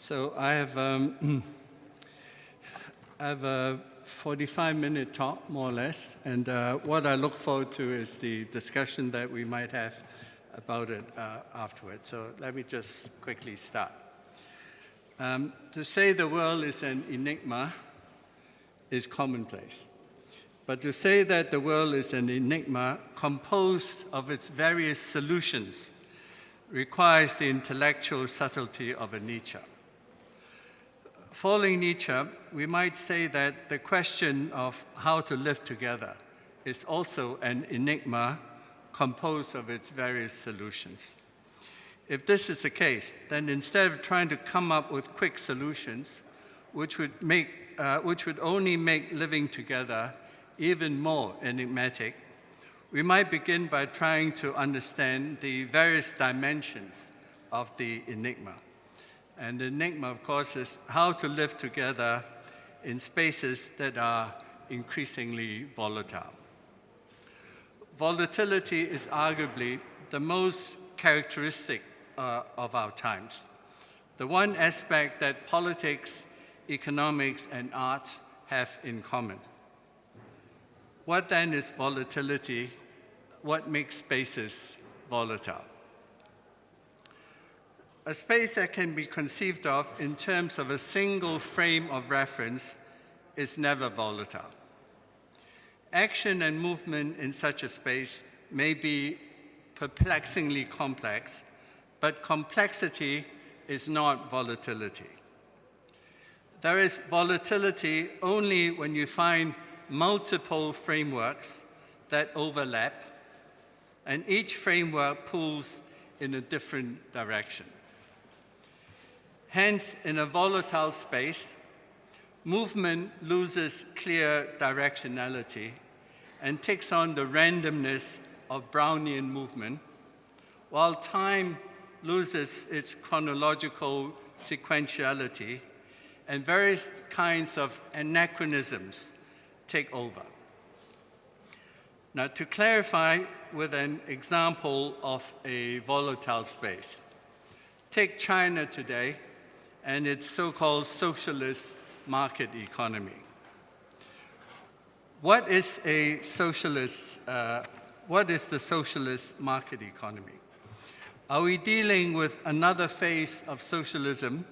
So I have a 45-minute talk, more or less, and what I look forward to is the discussion that we might have about it afterwards. So let me just quickly start. To say the world is an enigma is commonplace. But to say that the world is an enigma composed of its various solutions requires the intellectual subtlety of a Nietzsche. Following Nietzsche, we might say that the question of how to live together is also an enigma composed of its various solutions. If this is the case, then instead of trying to come up with quick solutions, which would only make living together even more enigmatic, we might begin by trying to understand the various dimensions of the enigma. And the enigma, of course, is how to live together in spaces that are increasingly volatile. Volatility is arguably the most characteristic of our times. The one aspect that politics, economics, and art have in common. What then is volatility? What makes spaces volatile? A space that can be conceived of in terms of a single frame of reference is never volatile. Action and movement in such a space may be perplexingly complex, but complexity is not volatility. There is volatility only when you find multiple frameworks that overlap, and each framework pulls in a different direction. Hence, in a volatile space, movement loses clear directionality and takes on the randomness of Brownian movement, while time loses its chronological sequentiality and various kinds of anachronisms take over. Now, to clarify with an example of a volatile space, take China today and its so-called socialist market economy. What is the socialist market economy? Are we dealing with another phase of socialism,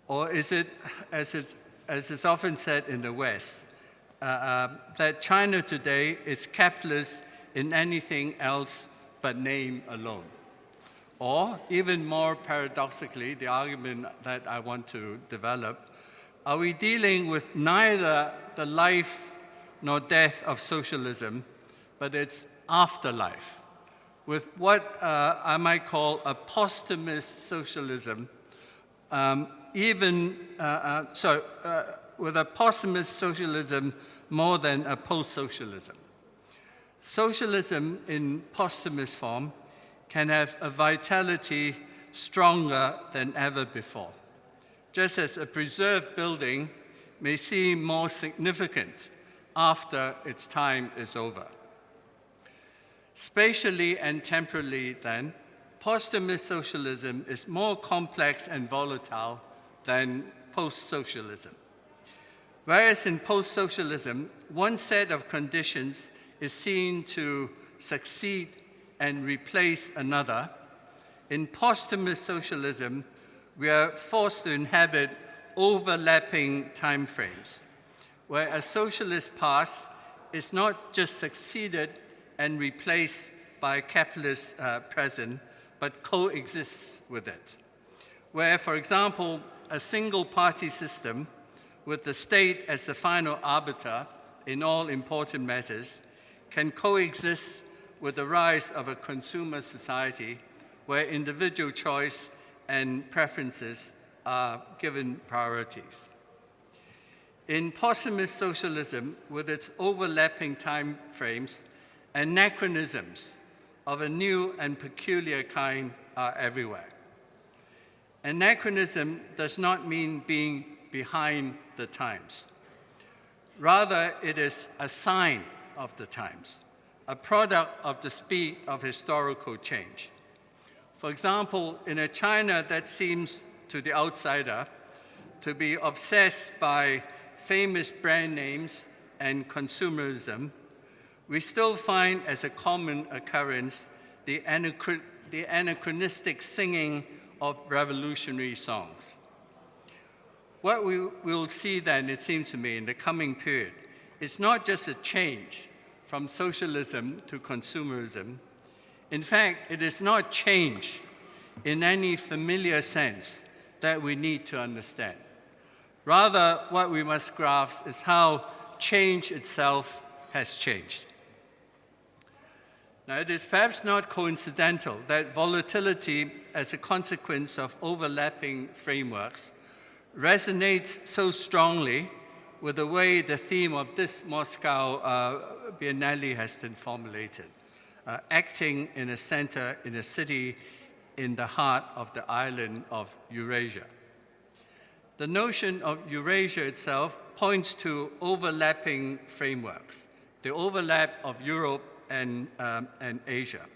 or is it, as is often said in the West, that China today is capitalist in anything else but name alone? Or, even more paradoxically, the argument that I want to develop, are we dealing with neither the life nor death of socialism, but its afterlife, with what I might call a posthumous socialism, with a posthumous socialism more than a post-socialism. Socialism in posthumous form can have a vitality stronger than ever before, just as a preserved building may seem more significant after its time is over. Spatially and temporally, then, posthumous socialism is more complex and volatile than post-socialism. Whereas in post-socialism, one set of conditions is seen to succeed and replace another, in posthumous socialism, we are forced to inhabit overlapping time frames, where a socialist past is not just succeeded and replaced by a capitalist present, but coexists with it. Where, for example, a single-party system with the state as the final arbiter in all important matters can coexist with the rise of a consumer society where individual choice and preferences are given priorities. In posthumous socialism, with its overlapping time frames, anachronisms of a new and peculiar kind are everywhere. Anachronism does not mean being behind the times. Rather, it is a sign of the times, a product of the speed of historical change. For example, in a China that seems to the outsider to be obsessed by famous brand names and consumerism, we still find as a common occurrence the anachronistic singing of revolutionary songs. What we will see then, it seems to me, in the coming period, is not just a change from socialism to consumerism. In fact, it is not change in any familiar sense that we need to understand. Rather, what we must grasp is how change itself has changed. Now, it is perhaps not coincidental that volatility as a consequence of overlapping frameworks resonates so strongly with the way the theme of this Moscow Biennale has been formulated, acting in a center, in a city, in the heart of the island of Eurasia. The notion of Eurasia itself points to overlapping frameworks, the overlap of Europe and Asia.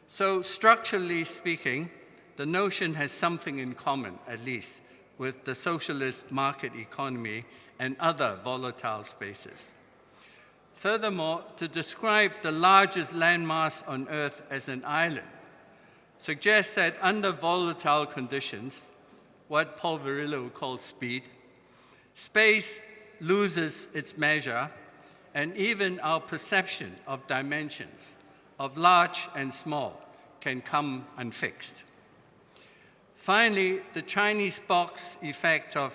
So structurally speaking, the notion has something in common, at least, with the socialist market economy and other volatile spaces. Furthermore, to describe the largest landmass on Earth as an island suggests that under volatile conditions, what Paul Virilio calls speed, space loses its measure, and even our perception of dimensions, of large and small, can come unfixed. Finally, the Chinese box effect of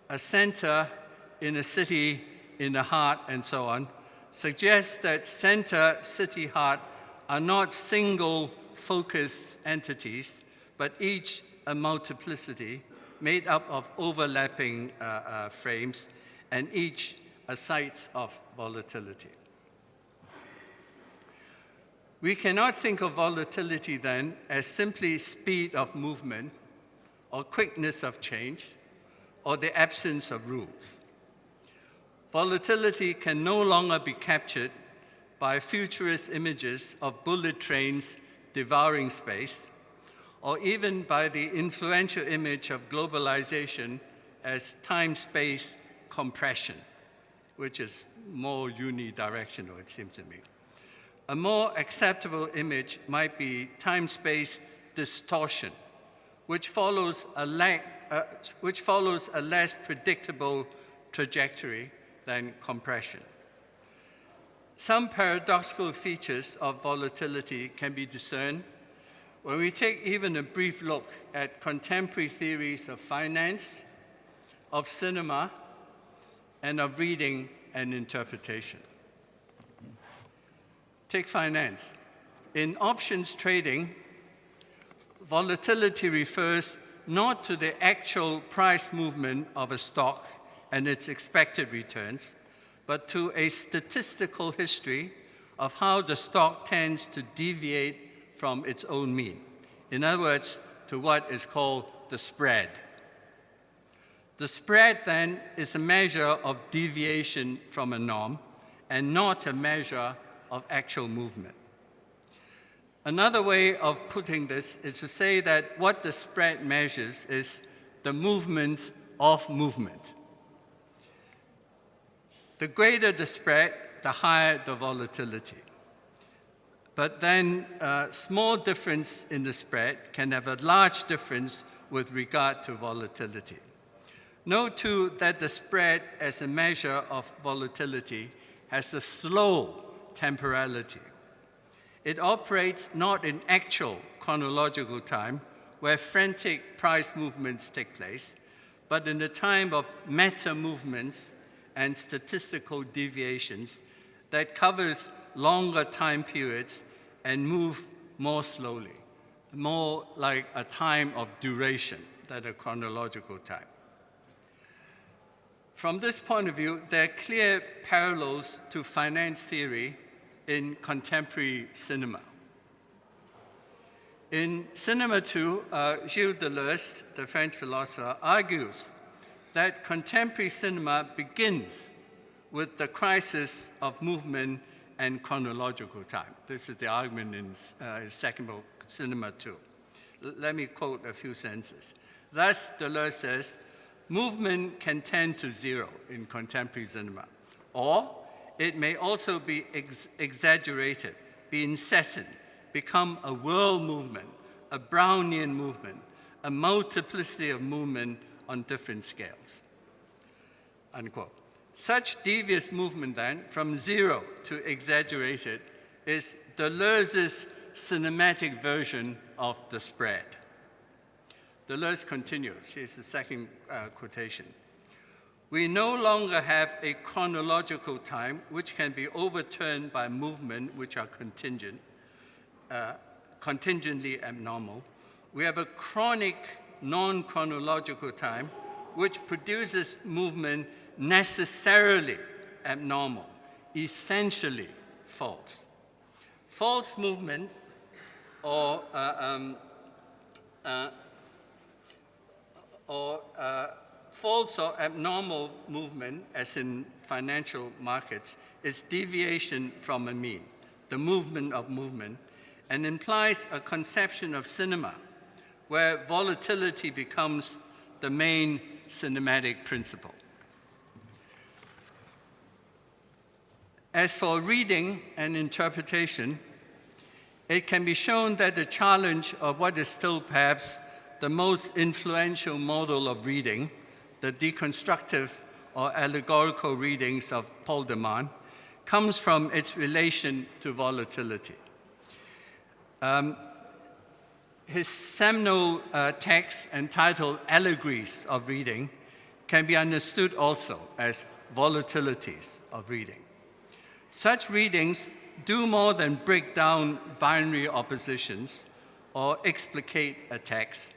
a center in a city, in a heart, and so on, suggests that center, city, heart are not single focused entities, but each a multiplicity made up of overlapping frames, and each a site of volatility. We cannot think of volatility then as simply speed of movement or quickness of change or the absence of rules. Volatility can no longer be captured by futurist images of bullet trains devouring space, or even by the influential image of globalization as time-space compression, which is more unidirectional, it seems to me. A more acceptable image might be time-space distortion, which follows a less predictable trajectory than compression. Some paradoxical features of volatility can be discerned when we take even a brief look at contemporary theories of finance, of cinema, and of reading and interpretation. Take finance. In options trading, volatility refers not to the actual price movement of a stock and its expected returns, but to a statistical history of how the stock tends to deviate from its own mean. In other words, to what is called the spread. The spread, then, is a measure of deviation from a norm and not a measure of actual movement. Another way of putting this is to say that what the spread measures is the movement of movement. The greater the spread, the higher the volatility. But then small difference in the spread can have a large difference with regard to volatility. Note too that the spread as a measure of volatility has a slow temporality. It operates not in actual chronological time, where frantic price movements take place, but in the time of meta movements and statistical deviations that covers longer time periods and move more slowly, more like a time of duration than a chronological time. From this point of view, there are clear parallels to finance theory in contemporary cinema. In Cinema too, Gilles Deleuze, the French philosopher, argues that contemporary cinema begins with the crisis of movement and chronological time. This is the argument in his second book, Cinema too. Let me quote a few sentences. Thus, Deleuze says, movement can tend to zero in contemporary cinema, or it may also be exaggerated, be incessant, become a world movement, a Brownian movement, a multiplicity of movement on different scales, unquote. Such devious movement then, from zero to exaggerated, is Deleuze's cinematic version of the spread. Deleuze continues, here's the second quotation. We no longer have a chronological time which can be overturned by movement which are contingently abnormal. We have a chronic, non-chronological time which produces movement necessarily abnormal, essentially false. False movement or false or abnormal movement, as in financial markets, is deviation from a mean, the movement of movement, and implies a conception of cinema where volatility becomes the main cinematic principle. As for reading and interpretation, it can be shown that the challenge of what is still perhaps the most influential model of reading, the deconstructive or allegorical readings of Paul de Man, comes from its relation to volatility. His seminal text entitled Allegories of Reading can be understood also as volatilities of reading. Such readings do more than break down binary oppositions or explicate a text.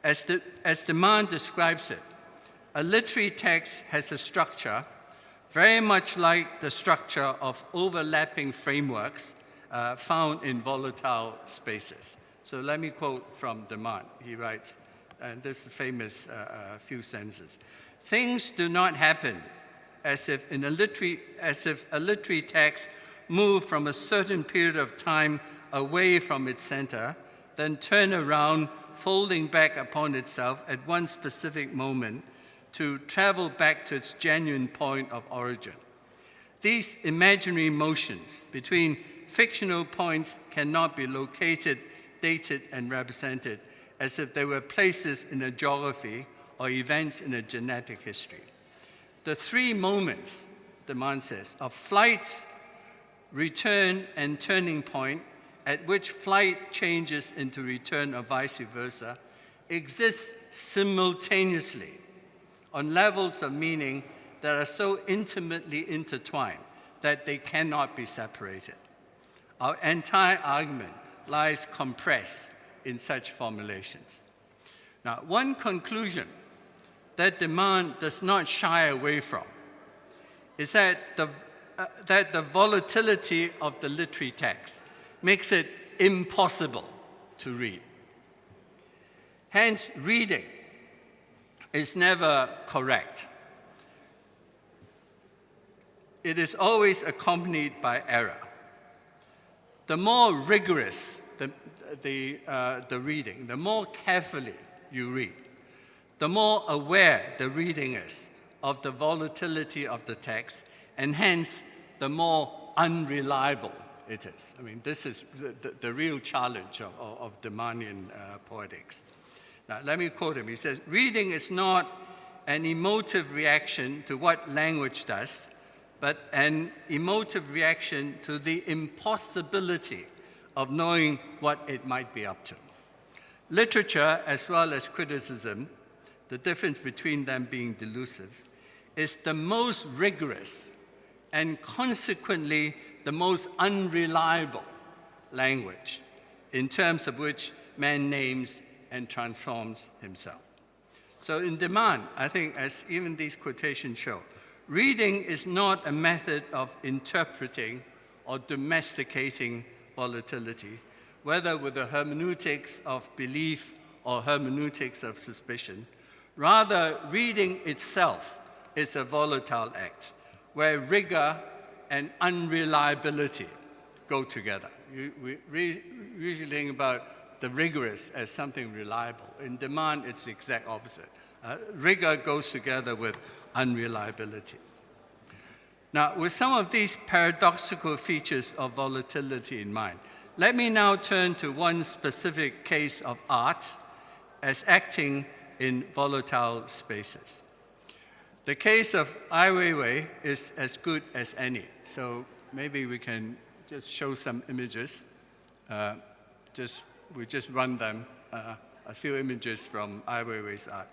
As de Man describes it, a literary text has a structure very much like the structure of overlapping frameworks found in volatile spaces. So let me quote from de Man. He writes, and this is the famous few sentences. Things do not happen as if a literary text moved from a certain period of time away from its center, then turn around, folding back upon itself at one specific moment to travel back to its genuine point of origin. These imaginary motions between fictional points cannot be located, dated, and represented as if they were places in a geography or events in a genetic history. The three moments, de Man says, of flight, return, and turning point, at which flight changes into return or vice versa, exist simultaneously on levels of meaning that are so intimately intertwined that they cannot be separated. Our entire argument lies compressed in such formulations. Now, one conclusion that de Man does not shy away from is that the volatility of the literary text makes it impossible to read. Hence, reading is never correct. It is always accompanied by error. The more rigorous the reading, the more carefully you read, the more aware the reading is of the volatility of the text, and hence the more unreliable it is. I mean, this is the real challenge of the Mannion poetics. Now, let me quote him. He says, reading is not an emotive reaction to what language does, but an emotive reaction to the impossibility of knowing what it might be up to. Literature, as well as criticism, the difference between them being delusive, is the most rigorous and consequently the most unreliable language in terms of which man names and transforms himself. So in de Man, I think, as even these quotations show, reading is not a method of interpreting or domesticating volatility, whether with the hermeneutics of belief or hermeneutics of suspicion. Rather, reading itself is a volatile act, where rigor and unreliability go together. We usually think about the rigorous as something reliable. In demand, it's the exact opposite. Rigor goes together with unreliability. Now, with some of these paradoxical features of volatility in mind, let me now turn to one specific case of art as acting in volatile spaces. The case of Ai Weiwei is as good as any. So maybe we can just show some images. We just run them, a few images from Ai Weiwei's art.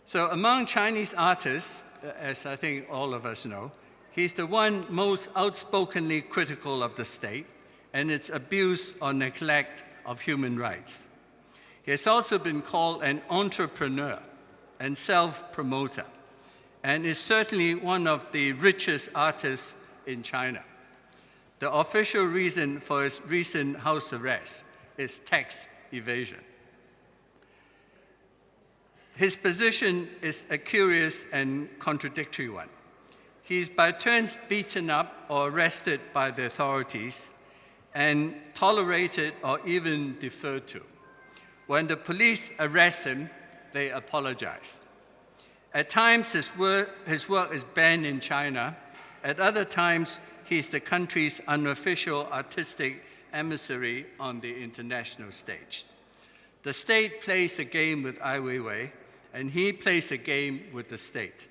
So among Chinese artists, as I think all of us know, he's the one most outspokenly critical of the state and its abuse or neglect of human rights. He has also been called an entrepreneur and self-promoter, and is certainly one of the richest artists in China. The official reason for his recent house arrest is tax evasion. His position is a curious and contradictory one. He's by turns beaten up or arrested by the authorities and tolerated or even deferred to. When the police arrest him, they apologize. At times, his work is banned in China. At other times, he's the country's unofficial artistic emissary on the international stage. The state plays a game with Ai Weiwei, and he plays a game with the state,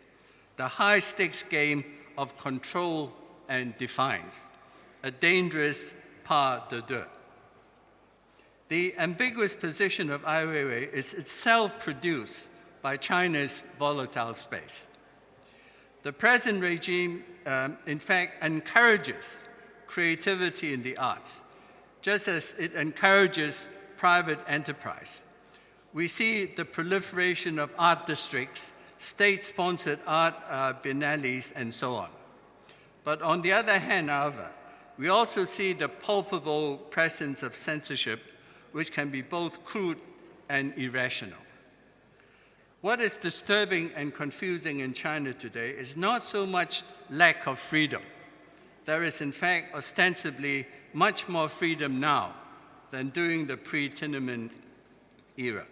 the high-stakes game of control and defiance, a dangerous pas de deux. The ambiguous position of Ai Weiwei is itself produced by China's volatile space. The present regime, in fact, encourages creativity in the arts, just as it encourages private enterprise. We see the proliferation of art districts, state-sponsored art biennales, and so on. But on the other hand, however, we also see the palpable presence of censorship, which can be both crude and irrational. What is disturbing and confusing in China today is not so much lack of freedom. There is, in fact, ostensibly much more freedom now than during the pre-Tiananmen era.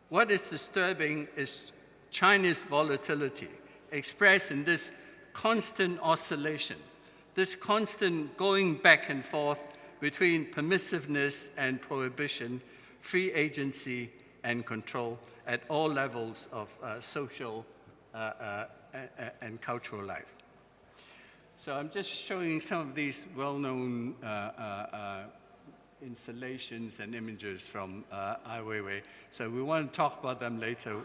What is disturbing is China's volatility, expressed in this constant oscillation, this constant going back and forth between permissiveness and prohibition, free agency and control at all levels of social and cultural life. So I'm just showing some of these well-known installations and images from Ai Weiwei. So we want to talk about them later,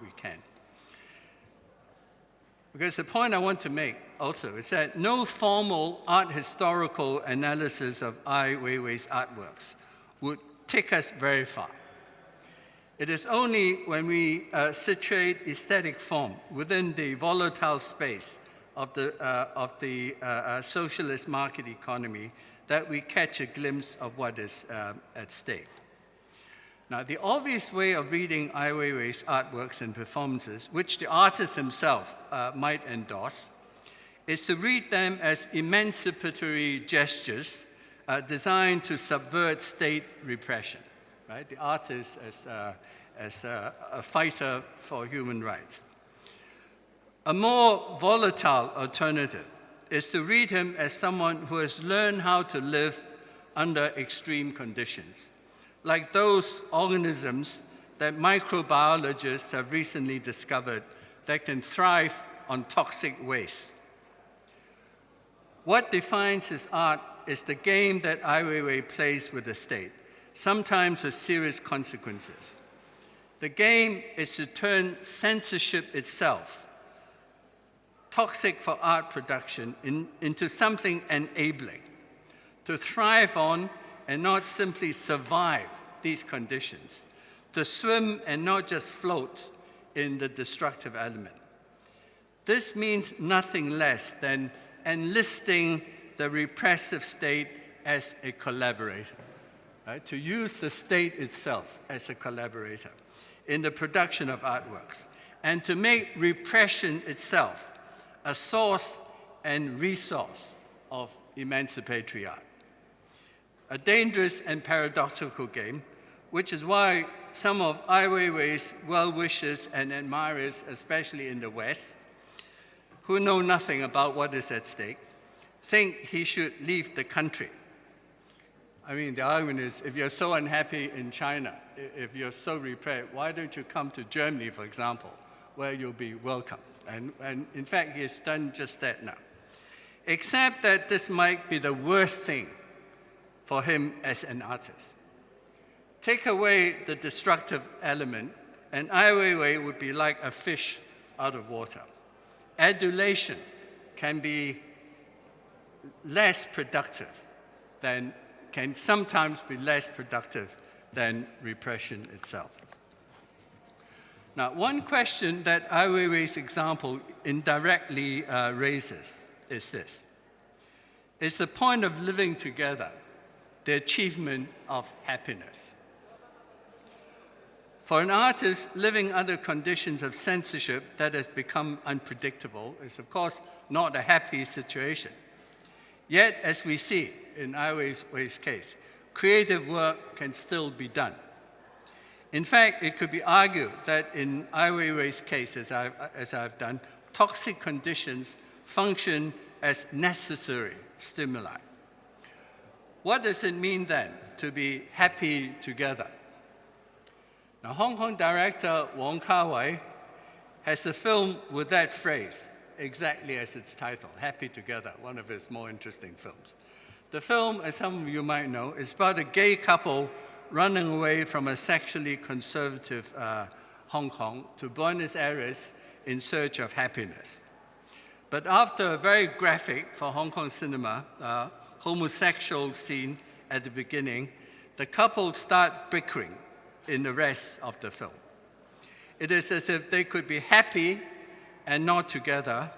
we can. Because the point I want to make also is that no formal art historical analysis of Ai Weiwei's artworks would take us very far. It is only when we situate aesthetic form within the volatile space of the socialist market economy that we catch a glimpse of what is at stake. Now, the obvious way of reading Ai Weiwei's artworks and performances, which the artist himself might endorse, is to read them as emancipatory gestures designed to subvert state repression. Right? The artist as a fighter for human rights. A more volatile alternative is to read him as someone who has learned how to live under extreme conditions, like those organisms that microbiologists have recently discovered that can thrive on toxic waste. What defines his art is the game that Ai Weiwei plays with the state, sometimes with serious consequences. The game is to turn censorship itself, toxic for art production, into something enabling, to thrive on and not simply survive these conditions, to swim and not just float in the destructive element. This means nothing less than enlisting the repressive state as a collaborator, right? To use the state itself as a collaborator in the production of artworks, and to make repression itself a source and resource of emancipatory art. a dangerous and paradoxical game, which is why some of Ai Weiwei's well-wishers and admirers, especially in the West, who know nothing about what is at stake, think he should leave the country. I mean, the argument is, if you're so unhappy in China, if you're so repressed, why don't you come to Germany, for example, where you'll be welcome? And in fact, he has done just that now. Except that this might be the worst thing for him as an artist. Take away the destructive element, and Ai Weiwei would be like a fish out of water. Adulation can be less productive than, can sometimes be less productive than repression itself. Now, one question that Ai Weiwei's example indirectly raises is this. Is the point of living together the achievement of happiness? For an artist, living under conditions of censorship that has become unpredictable is, of course, not a happy situation. Yet, as we see in Ai Weiwei's case, creative work can still be done. In fact, it could be argued that in Ai Weiwei's case, as I've done, toxic conditions function as necessary stimuli. What does it mean then to be happy together? Now, Hong Kong director VDNKh has a film with that phrase exactly as its title, Happy Together, one of his more interesting films. The film, as some of you might know, is about a gay couple running away from a sexually conservative Hong Kong to Buenos Aires in search of happiness. But after a very graphic, for Hong Kong cinema, homosexual scene at the beginning, the couple start bickering in the rest of the film. It is as if they could be happy and not together,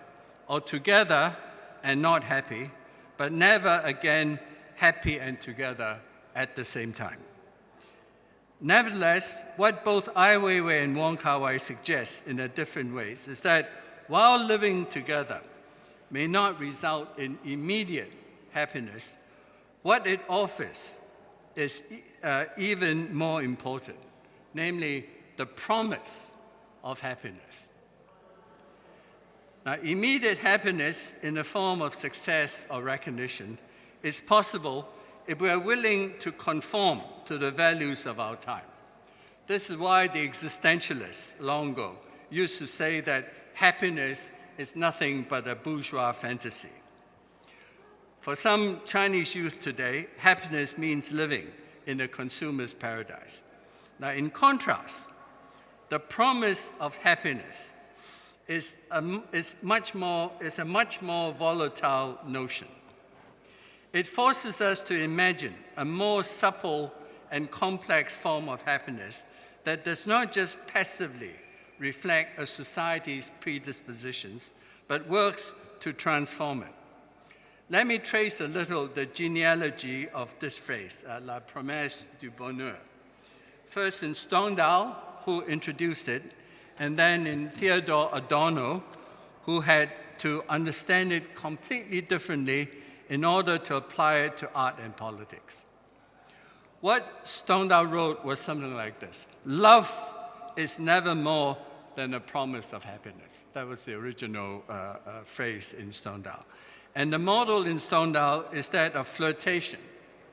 or together and not happy, but never again happy and together at the same time. Nevertheless, what both Ai Weiwei and VDNKh suggest in different ways is that while living together may not result in immediate happiness, what it offers is even more important, namely the promise of happiness. Now, immediate happiness in the form of success or recognition is possible if we are willing to conform to the values of our time. This is why the existentialists long ago used to say that happiness is nothing but a bourgeois fantasy. For some Chinese youth today, happiness means living in a consumer's paradise. Now, in contrast, the promise of happiness is a much more volatile notion. It forces us to imagine a more supple and complex form of happiness that does not just passively reflect a society's predispositions, but works to transform it. Let me trace a little the genealogy of this phrase, la promesse du bonheur. First in Stendhal, who introduced it, and then in Theodore Adorno, who had to understand it completely differently in order to apply it to art and politics. What Stendhal wrote was something like this: love is never more than a promise of happiness. That was the original phrase in Stendhal. And the model in Stendhal is that of flirtation,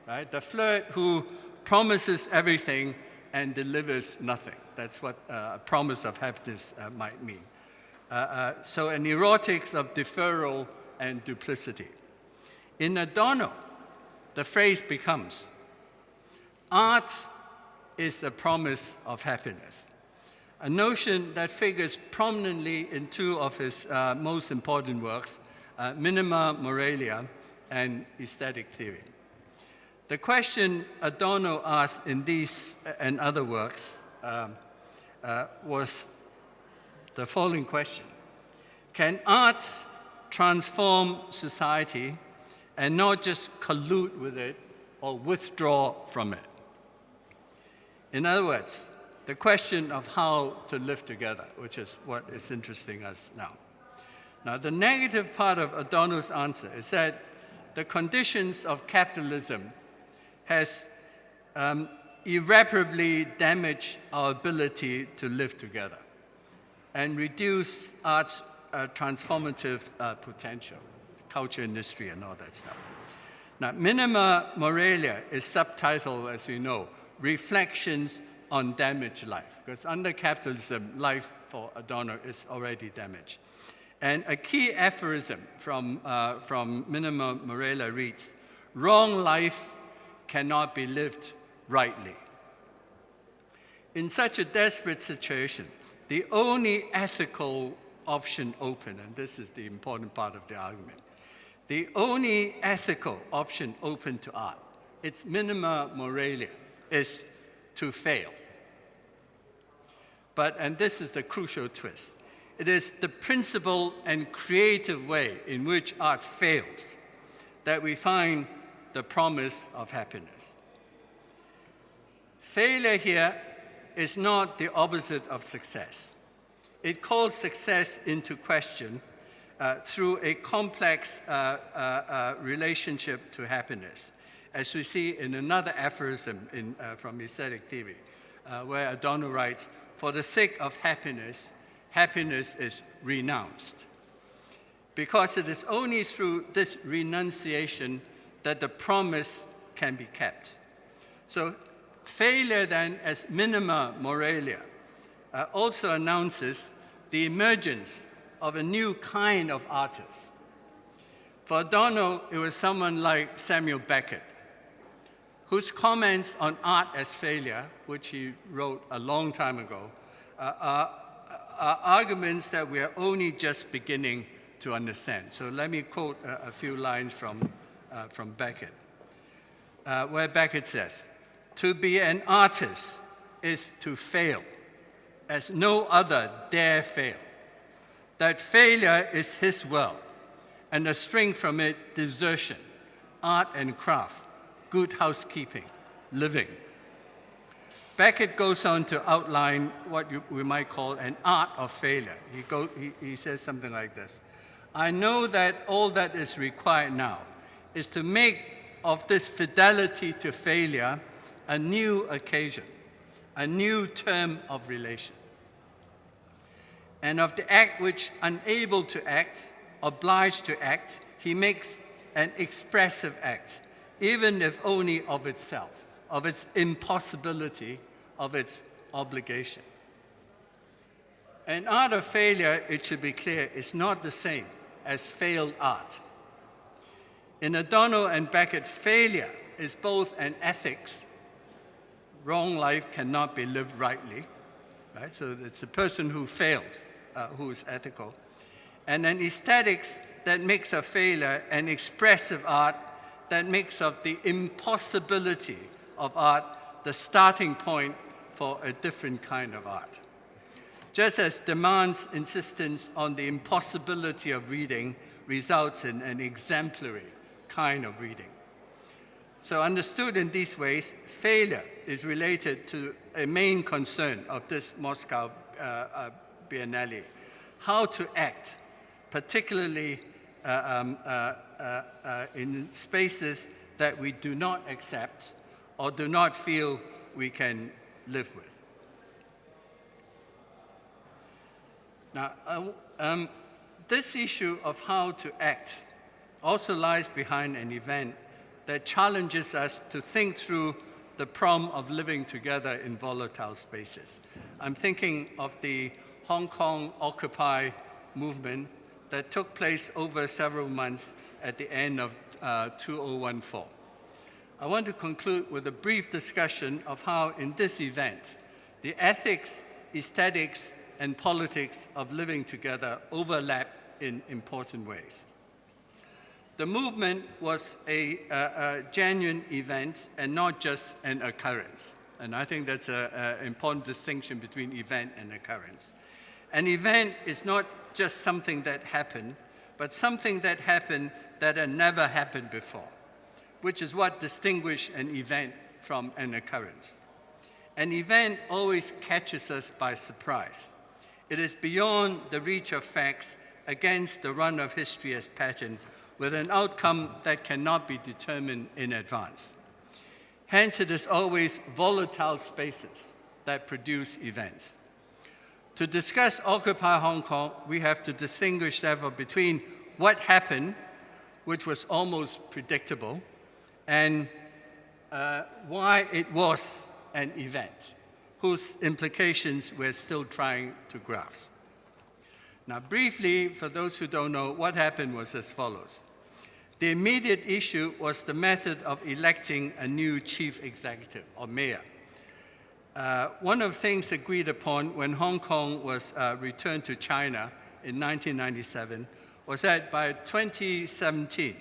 right? The flirt who promises everything and delivers nothing. That's what a promise of happiness might mean. So an erotics of deferral and duplicity. In Adorno, the phrase becomes, art is a promise of happiness, a notion that figures prominently in two of his most important works, Minima Moralia and Aesthetic Theory. The question Adorno asked in these and other works was the following question: can art transform society and not just collude with it or withdraw from it? In other words, the question of how to live together, which is what is interesting us now. Now, the negative part of Adorno's answer is that the conditions of capitalism has irreparably damaged our ability to live together and reduce art's transformative potential, culture industry and all that stuff. Now, Minima Moralia is subtitled, as you know, Reflections on Damaged Life, because under capitalism, life for Adorno is already damaged. And a key aphorism from Minima Moralia reads, "Wrong life cannot be lived rightly." In such a desperate situation, the only ethical option open, and this is the important part of the argument, the only ethical option open to art, its minima moralia, is to fail. But, and this is the crucial twist, it is the principled and creative way in which art fails that we find the promise of happiness. Failure here is not the opposite of success. It calls success into question through a complex relationship to happiness, as we see in another aphorism from aesthetic theory, where Adorno writes, "For the sake of happiness, happiness is renounced." Because it is only through this renunciation that the promise can be kept. So failure then as minima moralia also announces the emergence of a new kind of artist. For Adorno, it was someone like Samuel Beckett, whose comments on art as failure, which he wrote a long time ago, are arguments that we are only just beginning to understand. So let me quote a few lines from Beckett, where Beckett says, "To be an artist is to fail, as no other dare fail. That failure is his world, and the string from it, desertion, art and craft, good housekeeping, living." Beckett goes on to outline what we might call an art of failure. He says something like this, "I know that all that is required now is to make of this fidelity to failure a new occasion, a new term of relation. And of the act which, unable to act, obliged to act, he makes an expressive act, even if only of itself, of its impossibility, of its obligation." An art of failure, it should be clear, is not the same as failed art. In Adorno and Beckett, failure is both an ethics, wrong life cannot be lived rightly, right? So it's a person who fails, who is ethical, and an aesthetics that makes of failure an expressive art that makes of the impossibility of art the starting point for a different kind of art. Just as Demand's insistence on the impossibility of reading results in an exemplary kind of reading. So understood in these ways, failure is related to a main concern of this Moscow Biennale, how to act, particularly in spaces that we do not accept or do not feel we can live with. Now, this issue of how to act also lies behind an event that challenges us to think through the problem of living together in volatile spaces. I'm thinking of the Hong Kong Occupy movement that took place over several months at the end of 2014. I want to conclude with a brief discussion of how in this event, the ethics, aesthetics, and politics of living together overlap in important ways. The movement was a genuine event and not just an occurrence. And I think that's an important distinction between event and occurrence. An event is not just something that happened, but something that happened that had never happened before, which is what distinguishes an event from an occurrence. An event always catches us by surprise. It is beyond the reach of facts, against the run of history as pattern, with an outcome that cannot be determined in advance. Hence, it is always volatile spaces that produce events. To discuss Occupy Hong Kong, we have to distinguish, therefore, between what happened, which was almost predictable, and why it was an event, whose implications we're still trying to grasp. Now, briefly, for those who don't know, what happened was as follows. The immediate issue was the method of electing a new chief executive, or mayor. One of the things agreed upon when Hong Kong was returned to China in 1997 was that by 2017,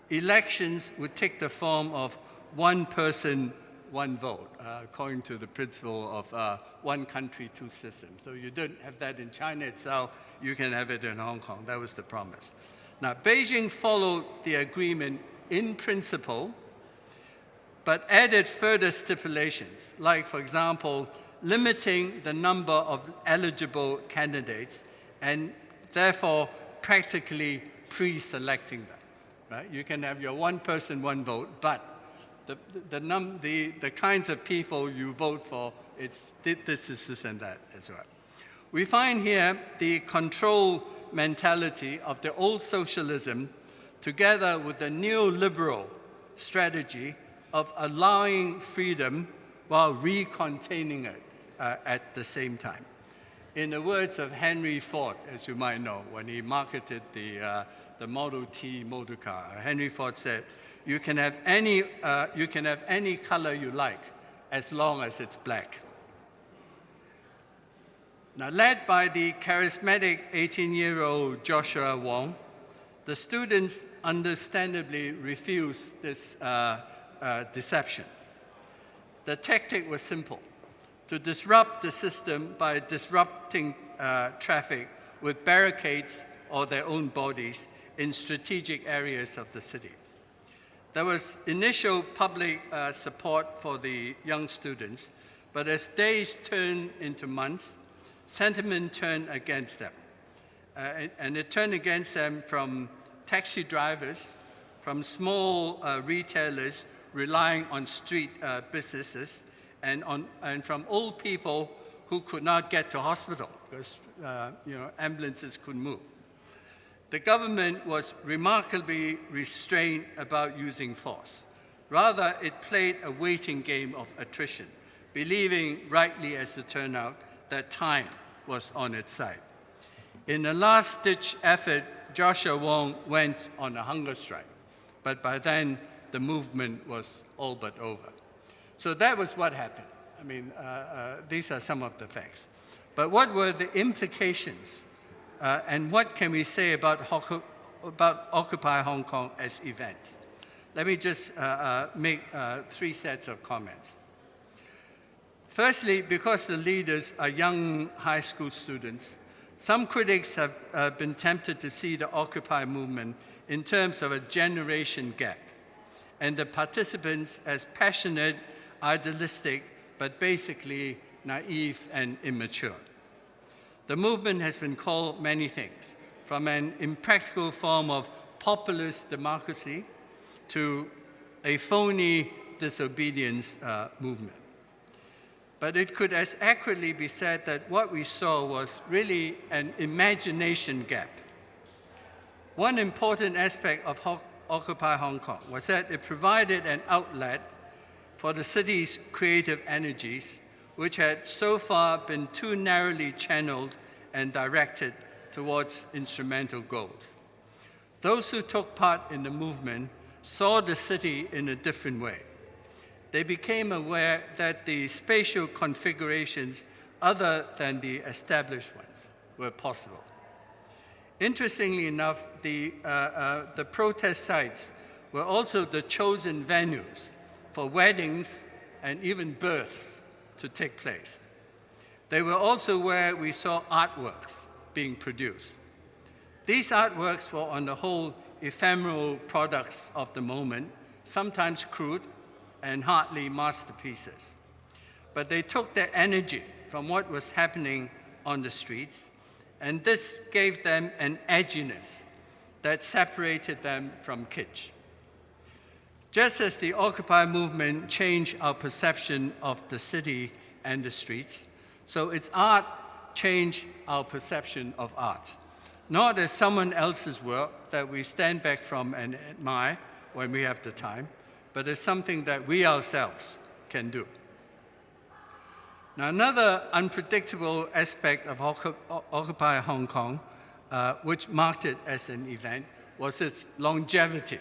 elections would take the form of one person, one vote, according to the principle of one country, two systems. So you don't have that in China itself, you can have it in Hong Kong. That was the promise. Now, Beijing followed the agreement in principle, but added further stipulations, like, for example, limiting the number of eligible candidates and therefore practically pre-selecting them. Right? You can have your one person, one vote, but the kinds of people you vote for, it's this, and that as well. We find here the control mentality of the old socialism together with the neoliberal strategy of allowing freedom while recontaining it at the same time. In the words of Henry Ford, as you might know, when he marketed the Model T motor car, Henry Ford said, you can have any color you like as long as it's black. Now, led by the charismatic 18-year-old Joshua Wong, the students understandably refused this deception. The tactic was simple: to disrupt the system by disrupting traffic with barricades or their own bodies in strategic areas of the city. There was initial public support for the young students, but as days turned into months, sentiment turned against them. And it turned against them from taxi drivers, from small retailers relying on street businesses, and from old people who could not get to hospital because ambulances couldn't move. The government was remarkably restrained about using force. Rather, it played a waiting game of attrition, believing, rightly as it turned out, that time was on its side. In a last-ditch effort, Joshua Wong went on a hunger strike, but by then the movement was all but over. So that was what happened. I mean, these are some of the facts. But what were the implications, and what can we say about Occupy Hong Kong as event? Let me just make three sets of comments. Firstly, because the leaders are young high school students, some critics have been tempted to see the Occupy movement in terms of a generation gap, and the participants as passionate, idealistic, but basically naive and immature. The movement has been called many things, from an impractical form of populist democracy to a phony disobedience movement. But it could as accurately be said that what we saw was really an imagination gap. One important aspect of Occupy Hong Kong was that it provided an outlet for the city's creative energies, which had so far been too narrowly channeled and directed towards instrumental goals. Those who took part in the movement saw the city in a different way. They became aware that the spatial configurations other than the established ones were possible. Interestingly enough, the protest sites were also the chosen venues for weddings and even births to take place. They were also where we saw artworks being produced. These artworks were on the whole ephemeral products of the moment, sometimes crude and hardly masterpieces. But they took their energy from what was happening on the streets, and this gave them an edginess that separated them from kitsch. Just as the Occupy movement changed our perception of the city and the streets, so its art changed our perception of art. Not as someone else's work that we stand back from and admire when we have the time, but as something that we ourselves can do. Now, another unpredictable aspect of Occupy Hong Kong, which marked it as an event, was its longevity.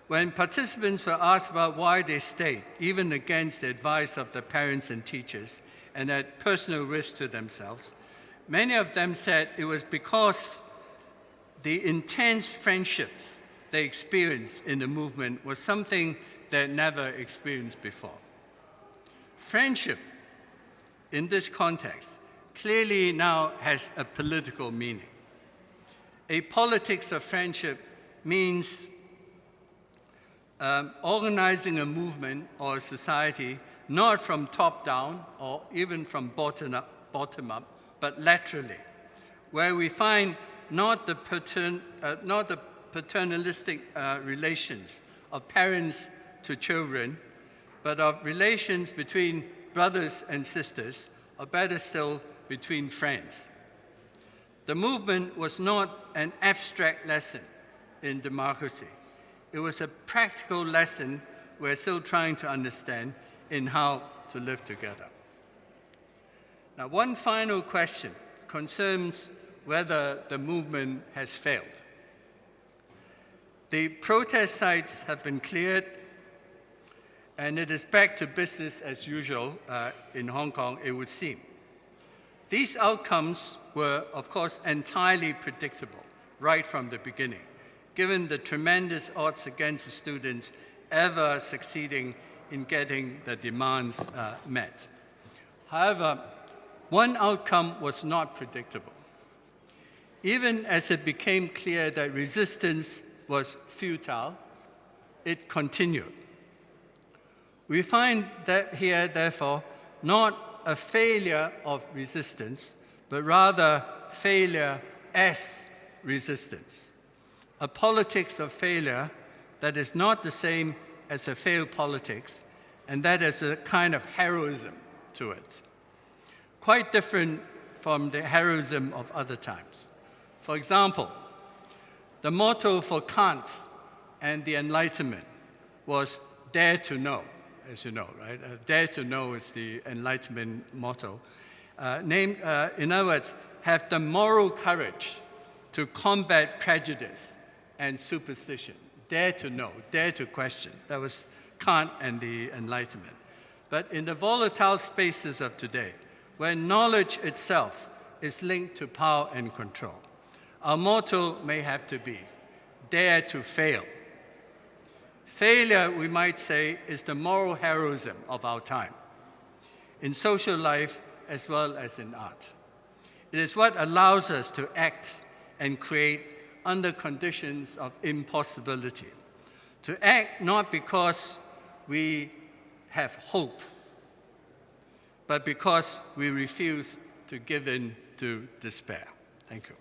When participants were asked about why they stayed, even against the advice of the parents and teachers, and at personal risk to themselves, many of them said it was because the intense friendships they experienced in the movement was something they never experienced before. Friendship, in this context, clearly now has a political meaning. A politics of friendship means organizing a movement or a society not from top down or even from bottom up, but laterally, where we find not the paternalistic relations of parents to children, but of relations between brothers and sisters, or better still, between friends. The movement was not an abstract lesson in democracy. It was a practical lesson we're still trying to understand in how to live together. Now, one final question concerns whether the movement has failed. The protest sites have been cleared, and it is back to business as usual in Hong Kong, it would seem. These outcomes were, of course, entirely predictable right from the beginning, given the tremendous odds against the students ever succeeding in getting the demands met. However, one outcome was not predictable. Even as it became clear that resistance was futile, it continued. We find that here, therefore, not a failure of resistance, but rather failure as resistance. A politics of failure that is not the same as a failed politics, and that is a kind of heroism to it. Quite different from the heroism of other times. For example, the motto for Kant and the Enlightenment was dare to know, as you know, right? Dare to know is the Enlightenment motto. In other words, have the moral courage to combat prejudice and superstition. Dare to know, dare to question. That was Kant and the Enlightenment. But in the volatile spaces of today, where knowledge itself is linked to power and control, our motto may have to be, dare to fail. Failure, we might say, is the moral heroism of our time, in social life as well as in art. It is what allows us to act and create under conditions of impossibility. To act not because we have hope, but because we refuse to give in to despair. Thank you.